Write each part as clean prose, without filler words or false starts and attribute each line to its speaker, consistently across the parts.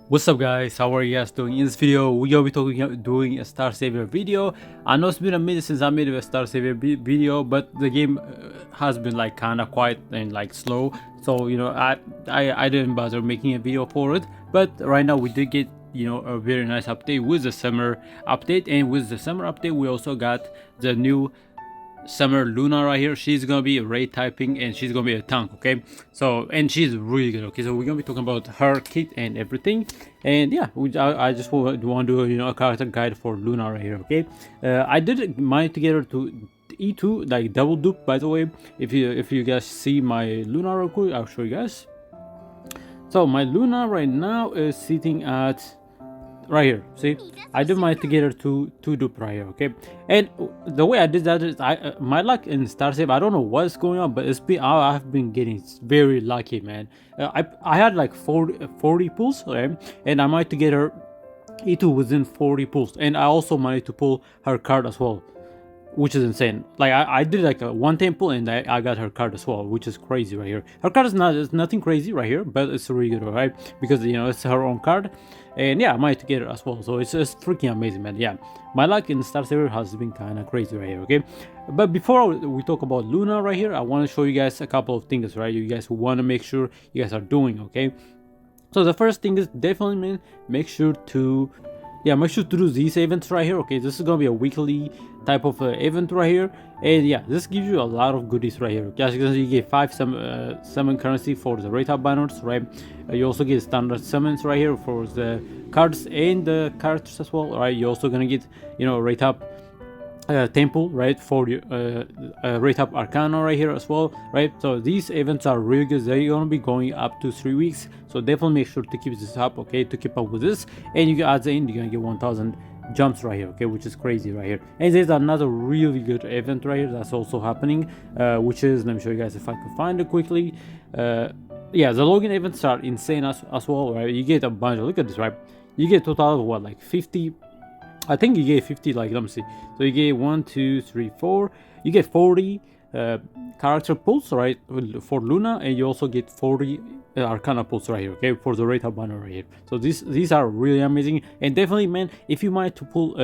Speaker 1: What's up guys, how are you guys doing? In this video we will be doing a Star Saver video. I know it's been a minute since I made a Star Saver video, but the game has been like kind of quiet and like slow, so you know I didn't bother making a video for it. But right now we did get a very nice update with the summer update, and with the summer update we also got the new Summer Luna right here. She's gonna be raid typing and she's gonna be a tank, okay? So, and she's really good, okay? So we're gonna be talking about her kit and everything. And yeah, I just want to do a character guide for Luna right here, okay? I did manage to get her to E2, like double dupe, by the way. If you guys see my Luna real quick, I'll show you guys. So my Luna right now is sitting at right here. See, I did my together two dupe right here, okay? And the way I did that is my luck in Star Save, I don't know what's going on, but I've been getting very lucky, man. I had like 40 pulls, right? And I might to get her E2 within 40 pulls, and I also managed to pull her card as well, which is insane. Like I did like a one temple and I got her card as well, which is crazy right here. Her card is nothing crazy right here, but it's really good, right? Because it's her own card, and yeah, I might get it as well. So it's freaking amazing, man. Yeah, my luck in Star Saver has been kind of crazy right here. Okay, but before we talk about Luna right here, I want to show you guys a couple of things, right? You guys want to make sure you guys are doing okay. So the first thing is definitely, man, make sure to do these events right here. Okay, this is gonna be a weekly type of event right here, and yeah, this gives you a lot of goodies right here. Okay, as you can see, you get 5 summon currency for the rate up banners, right? You also get standard summons right here for the cards and the characters as well, right? You're also gonna get rate up temple, right, for your rate up arcana right here as well, right? So these events are really good. They're gonna be going up to 3 weeks, so definitely make sure to keep this up, okay, to keep up with this. And you can add the end, you're gonna get 1000 jumps right here, okay, which is crazy right here. And there's another really good event right here that's also happening, which is, let me show you guys if I can find it quickly. Yeah, the login events are insane as well, right? You get a bunch. Look at this, right? You get a total of what, like 50, I think you get 50, like, let me see. So you get 1, 2, 3, 4. You get 40 character pulls, right, for Luna, and you also get 40 Arcana pulls right here, okay, for the rate up banner right here. So these are really amazing, and definitely, man, if you mind to pull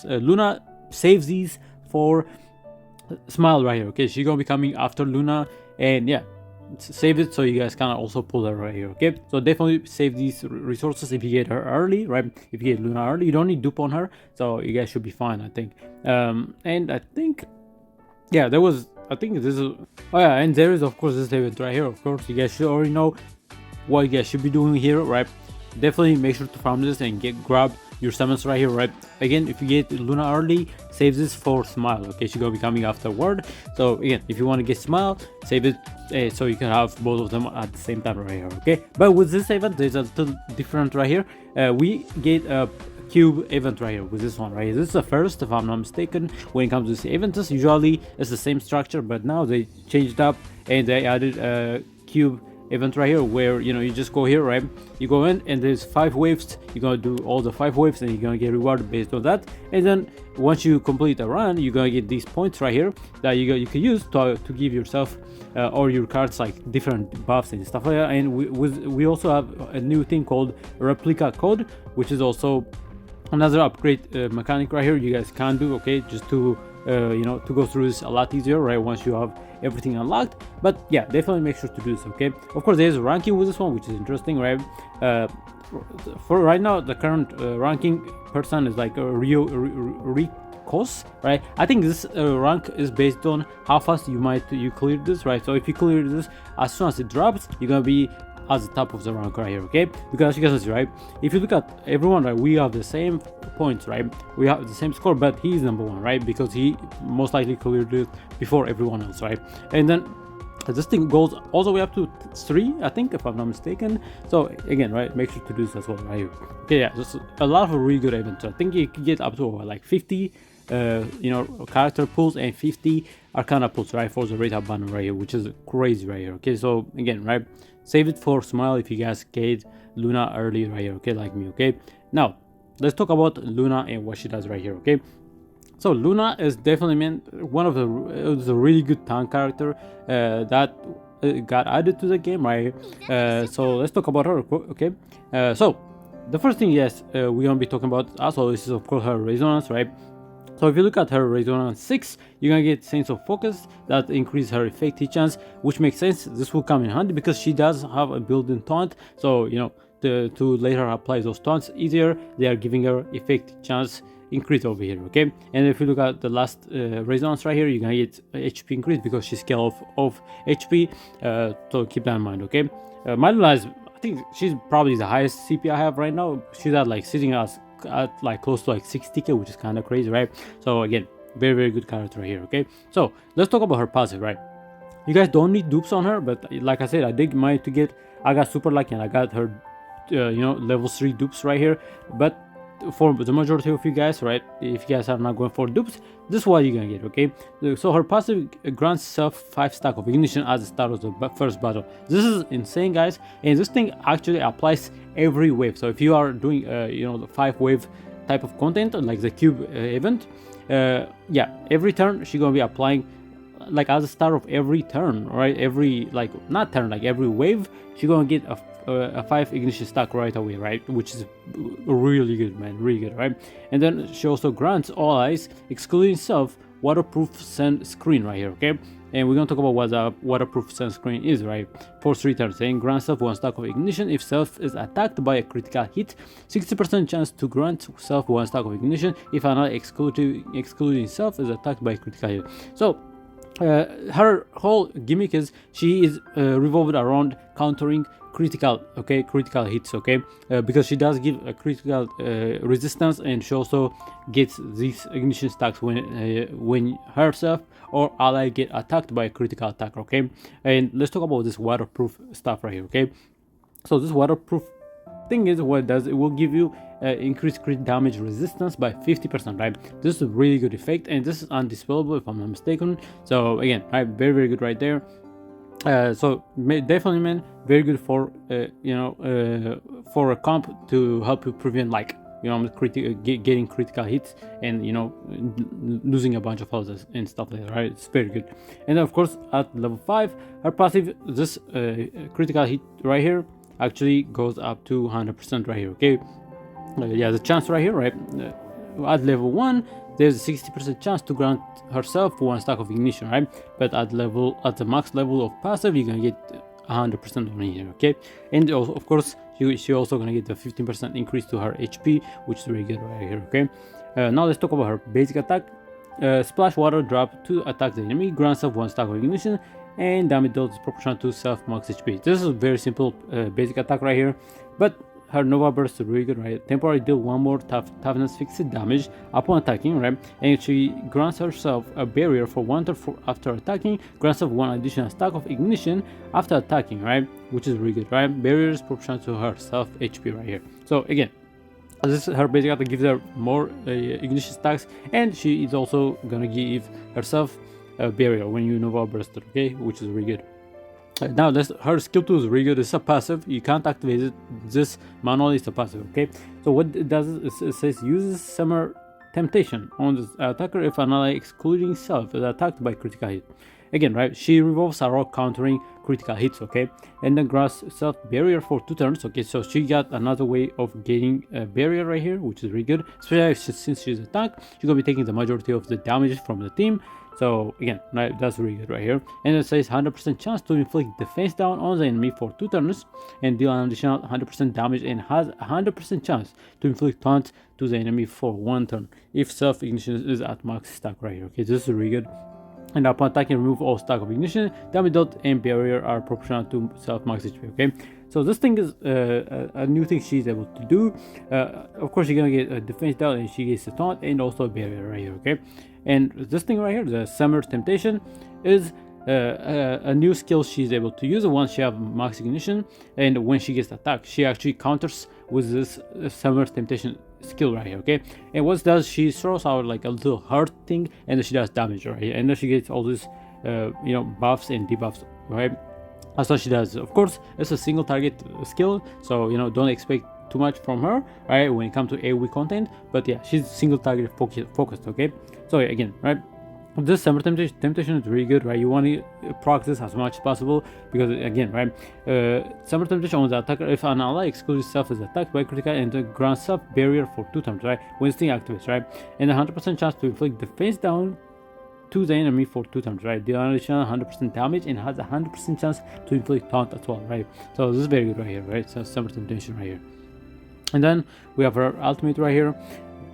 Speaker 1: Luna, save these for Smile right here, okay? She's gonna be coming after Luna, and yeah, save it so you guys can also pull her right here, okay? So definitely save these resources if you get her early, right? If you get Luna early, you don't need dupe on her, so you guys should be fine, I think. And I think, yeah, I think this is, oh yeah, and there is of course this event right here. Of course, you guys should already know what you guys should be doing here, right? Definitely make sure to farm this and grab your summons right here, right? Again, if you get Luna early, save this for Smile, okay? She's gonna be coming afterward. So again, if you want to get Smile, save it so you can have both of them at the same time right here, okay? But with this event, there's a little different right here. We get a cube event right here with this one right here. This is the first, if I'm not mistaken, when it comes to this event. Usually it's the same structure, but now they changed up and they added a cube event right here, where you just go here, right? You go in and there's 5 waves. You're gonna do all the 5 waves and you're gonna get rewarded based on that. And then once you complete a run, you're gonna get these points right here that you can use to give yourself or your cards like different buffs and stuff like that. And we also have a new thing called replica code, which is also another upgrade mechanic right here you guys can do, okay, just to to go through this a lot easier, right, once you have everything unlocked. But yeah, definitely make sure to do this, okay? Of course, there's ranking with this one, which is interesting, right? For right now, the current ranking person is like Ricos, right? I think this rank is based on how fast you clear this, right? So if you clear this as soon as it drops, you're gonna be at the top of the rank right here, okay? Because you guys see, right, if you look at everyone, right, we have the same points, right? We have the same score, but he's number 1, right? Because he most likely cleared it before everyone else, right? And then this thing goes all the way up to 3, I think, if I'm not mistaken. So again, right, make sure to do this as well right here. Okay, yeah, just a lot of really good events. I think you can get up to like 50 character pulls and 50 arcana pulls, right, for the rate up banner right here, which is crazy right here. Okay, so again, right, save it for Smile if you guys get Luna early right here, okay, like me, okay? Now let's talk about Luna and what she does right here, okay? So Luna is definitely one of the really good tank character that got added to the game, right? So let's talk about her, okay? So the first thing, yes, we're gonna be talking about as always is of course her resonance, right? So if you look at her resonance 6, you're gonna get sense of focus that increase her effective chance, which makes sense. This will come in handy because she does have a built-in taunt, so you know, to later apply those taunts easier, they are giving her effective chance increase over here, okay? And if you look at the last resonance right here, you're gonna get HP increase because she scale of HP, so keep that in mind, okay? Manuela is, I think she's probably the highest CP I have right now. She's at like sitting at like close to like 60k, which is kind of crazy, right? So again, very good character here, okay? So let's talk about her passive, right? You guys don't need dupes on her, but like I said, I did manage to get, I got super lucky and I got her you know, level 3 dupes right here. But for the majority of you guys, right, if you guys are not going for dupes, this is what you're gonna get, okay? So her passive grants self 5 stack of ignition at the start of the first battle. This is insane, guys, and this thing actually applies every wave. So if you are doing you know, the 5 wave type of content like the cube event, yeah, every turn she's gonna be applying, like at the start of every turn, right? Every, like, not turn, like every wave, she's gonna get a 5 ignition stack right away, right? Which is really good, man, really good, right? And then she also grants all allies, excluding self, waterproof send screen right here, okay? And we're gonna talk about what the waterproof send screen is, right? For 3 turns, saying grant self 1 stack of ignition if self is attacked by a critical hit, 60% chance to grant self 1 stack of ignition if an ally excluding self is attacked by a critical hit. So her whole gimmick is she is revolved around countering critical hits, okay? Because she does give a critical resistance, and she also gets these ignition stacks when herself or ally get attacked by a critical attack, okay? And let's talk about this waterproof stuff right here, okay? So this waterproof thing is what it does, it will give you increased crit damage resistance by 50%, right? This is a really good effect, and this is undispellable if I'm not mistaken. So again, right, very good right there. So definitely, man, very good for you know, for a comp to help you prevent, like, you know, getting critical hits and, you know, losing a bunch of houses and stuff like that, right? It's very good. And then of course at level 5, her passive, this critical hit right here actually goes up to 100% right here, okay? Yeah, the chance right here, right? At level 1, there's a 60% chance to grant herself 1 stack of ignition, right? But at the max level of passive, you're gonna get 100% on here, okay? And also, of course, she also gonna get the 15% increase to her HP, which is really good right here, okay? Now let's talk about her basic attack. Splash water drop to attack the enemy, grants self 1 stack of ignition, and damage dealt is proportional to self max HP. This is a very simple basic attack right here, but her Nova Burst is really good, right? Temporarily deal 1 more toughness fixed damage upon attacking, right? And she grants herself a barrier for 1 turn after attacking, grants herself 1 additional stack of ignition after attacking, right? Which is really good, right? Barrier is proportional to her self HP right here. So again, this is her basic attack, gives her more ignition stacks, and she is also gonna give herself a barrier when you Nova Burst, okay? Which is really good. Now her skill 2 is really good. It's a passive, you can't activate it this manually, it's a passive, okay? So what it does is it says uses Summer Temptation on the attacker if an ally excluding self is attacked by critical hit. Again, right, she revolves around countering critical hits, okay? And then grants self barrier for 2 turns, okay? So she got another way of getting a barrier right here, which is really good, especially since she's attacked. She's gonna be taking the majority of the damage from the team. So again, right, that's really good right here. And it says 100% chance to inflict defense down on the enemy for 2 turns and deal an additional 100% damage, and has 100% chance to inflict taunt to the enemy for 1 turn if self ignition is at max stack right here, okay? This is really good. And upon attacking, remove all stack of ignition, damage dealt and barrier are proportional to self max HP, okay? So this thing is a new thing she's able to do. Of course, you're gonna get a defense down, and she gets a taunt and also a barrier right here, okay? And this thing right here, the Summer Temptation, is a new skill she's able to use once she have max ignition, and when she gets attacked, she actually counters with this Summer Temptation skill right here, okay? And what it does, she throws out like a little heart thing, and then she does damage right here, and then she gets all these you know, buffs and debuffs, right? That's what she does. Of course, it's a single target skill, so you know, don't expect too much from her, right, when it comes to AoE content. But yeah, she's single target focused, okay? So again, right, this summer temptation is really good, right? You want to practice as much as possible because again, right, summer temptation on the attacker, if an ally exclusive self is attacked by critical and grants self barrier for 2 times, right, when this thing activates, right, and a 100% chance to inflict defense down to the enemy for 2 times, right? The additional 100% damage and has a 100% chance to inflict taunt as well, right? So this is very good right here, right? So summer temptation right here. And then we have her ultimate right here.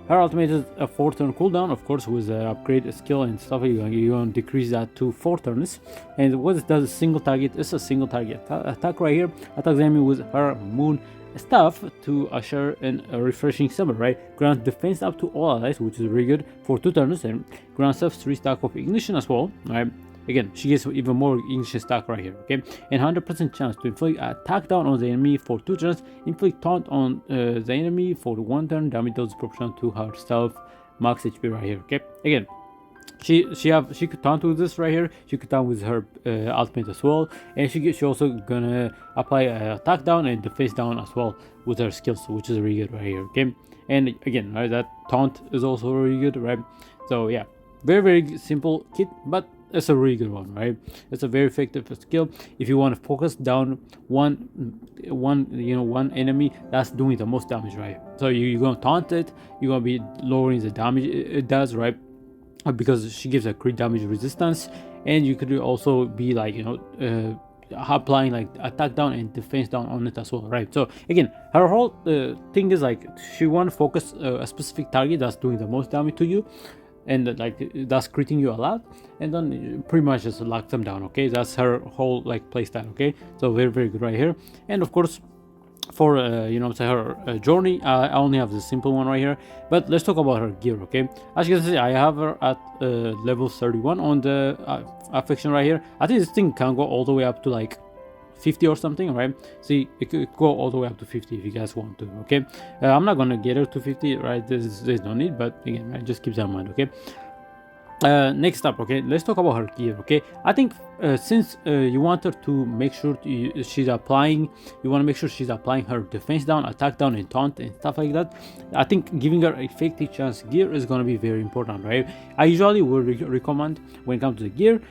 Speaker 1: Her ultimate is a 4-turn cooldown, of course, with upgrade skill and stuff. You're going to decrease that to 4 turns. And what it does is single target. It's a single target attack right here. Attacks the enemy with her moon staff to usher in a refreshing summer, right? Grants defense up to all allies, which is really good for 2 turns, and grants self 3 stack of ignition as well, right? Again, she gets even more ignition stack right here, okay? And 100% chance to inflict attack down on the enemy for 2 turns, inflict taunt on the enemy for 1 turn, damage does proportional to herself, max HP right here, okay? Again, she could taunt with this right here. She could taunt with her ultimate as well, and she also gonna apply attack down and defense down as well with her skills, which is really good right here, okay? And again, right, that taunt is also really good, right? So yeah, very simple kit, but it's a really good one, right? It's a very effective skill if you want to focus down one enemy that's doing the most damage, right? So you're gonna taunt it, you're gonna be lowering the damage it does, right? Because she gives a crit damage resistance, and you could also be like, applying like attack down and defense down on it as well, right? So again, her whole thing is like she want to focus a specific target that's doing the most damage to you, and like that's critting you a lot, and then pretty much just lock them down, okay? That's her whole like playstyle, okay? So very good right here. And of course, for her journey, I only have the simple one right here, but let's talk about her gear, okay? As you can see, I have her at level 31 on the affection right here. I think this thing can go all the way up to like 50 or something, right? See, it could go all the way up to 50 if you guys want to, okay? I'm not gonna get her to 50, right? There's no need, but again, right, just keep that in mind, okay? Next up, okay, let's talk about her gear, okay? I think since you want her to make sure you want to make sure she's applying her defense down, attack down, and taunt and stuff like that. I think giving her effective chance gear is going to be very important, right? I usually will recommend, when it comes to the gear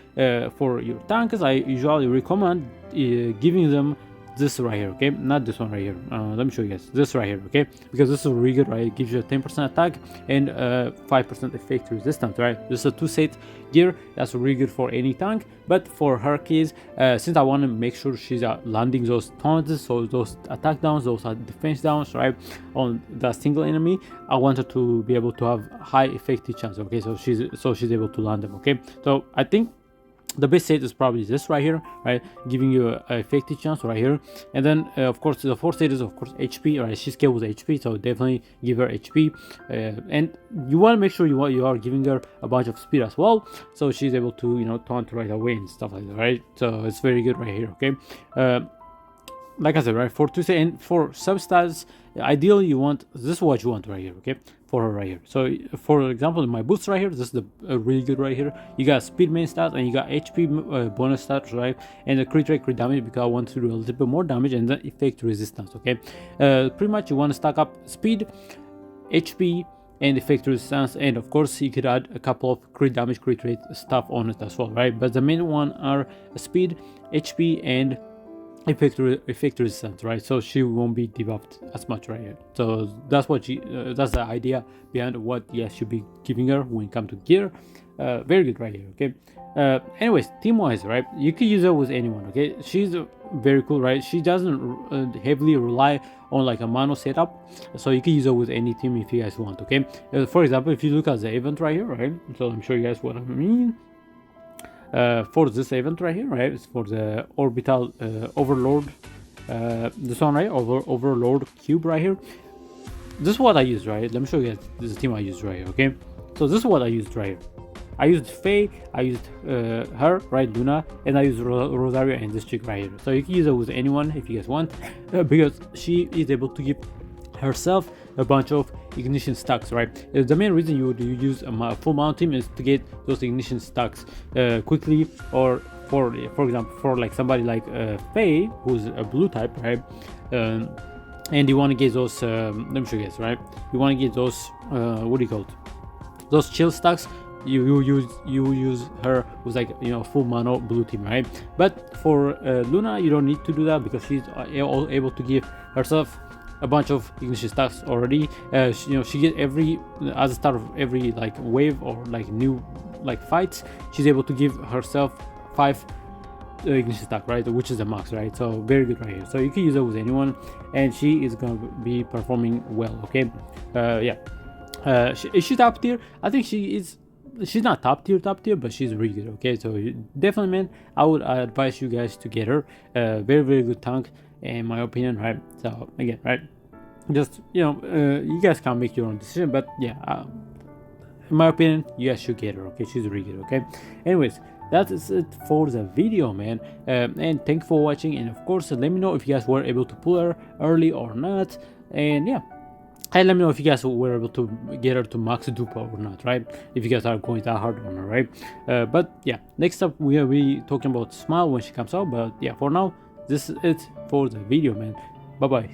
Speaker 1: for your tanks, I usually recommend giving them this right here, okay? Not this one right here. Let me show you guys this right here, okay? Because this is really good, right? It gives you a 10% attack and 5% effect resistance, right? This is a 2-set gear that's really good for any tank. But for her case, since I want to make sure she's landing those taunts, so those attack downs, those are defense downs, right, on the single enemy, I want her to be able to have high effective chance, okay? So she's able to land them, okay? So I think the best set is probably this right here, right, giving you a effective chance right here. And then of course the fourth set is of course HP, right? She scales with HP, so definitely give her HP, and you want to make sure you are giving her a bunch of speed as well, so she's able to taunt right away and stuff like that, right? So it's very good right here, okay? Like I said, right, for 2 set and for substats, ideally you want this is what you want right here, okay, for her right here. So for example, in my boots right here, this is the really good right here. You got speed main stats and you got HP bonus stats, right, and the crit rate, crit damage, because I want to do a little bit more damage, and then effect resistance, okay? Pretty much you want to stack up speed, HP, and effect resistance, and of course you could add a couple of crit damage, crit rate stuff on it as well, right? But the main one are speed, HP, and effect resistance, right? So she won't be debuffed as much right here. So that's what that's the idea behind what you should be giving her when it comes to gear. Very good right here, okay? Anyways, team wise, right, you can use her with anyone, okay? She's very cool, right? She doesn't heavily rely on like a mono setup, so you can use her with any team if you guys want, okay? For example, if you look at the event right here, right, so I'm show you guys what I mean. For this event right here, right, it's for the orbital overlord, this one right, overlord cube right here. This is what I use, right? Let me show you guys this team I used right here, okay? So this is what I used right here. I used Faye, I used her, right, Luna, and I used Rosario and this chick right here. So you can use her with anyone if you guys want, because she is able to give herself a bunch of ignition stacks, right? The main reason you would use a full mount team is to get those ignition stacks quickly, or for example, for like somebody like Faye, who's a blue type, right? And you want to get those let me show you guys, right? You want to get those what do you call it, those chill stacks you use her with like, you know, full mono blue team, right? But for Luna, you don't need to do that because she's able to give herself a bunch of ignition stacks already. You know, she get every at the start of every like wave or like new like fights, she's able to give herself 5 ignition stack, right, which is the max, right? So very good right here. So you can use it with anyone and she is gonna be performing well. Okay, yeah. Is she top tier? I think she is. She's not top tier, but she's really good. Okay, so definitely, man, I would advise you guys to get her. Very good tank in my opinion, right? So again, right, just, you know, you guys can make your own decision, but yeah, in my opinion, you guys should get her. Okay, she's really good. Okay, anyways, that is it for the video, man. And thank you for watching, and of course let me know if you guys were able to pull her early or not, and yeah. And let me know if you guys were able to get her to max Dupa or not, right? If you guys are going that hard on her, right? But yeah, next up we will be talking about Smile when she comes out. But yeah, for now, this is it for the video, man. Bye bye.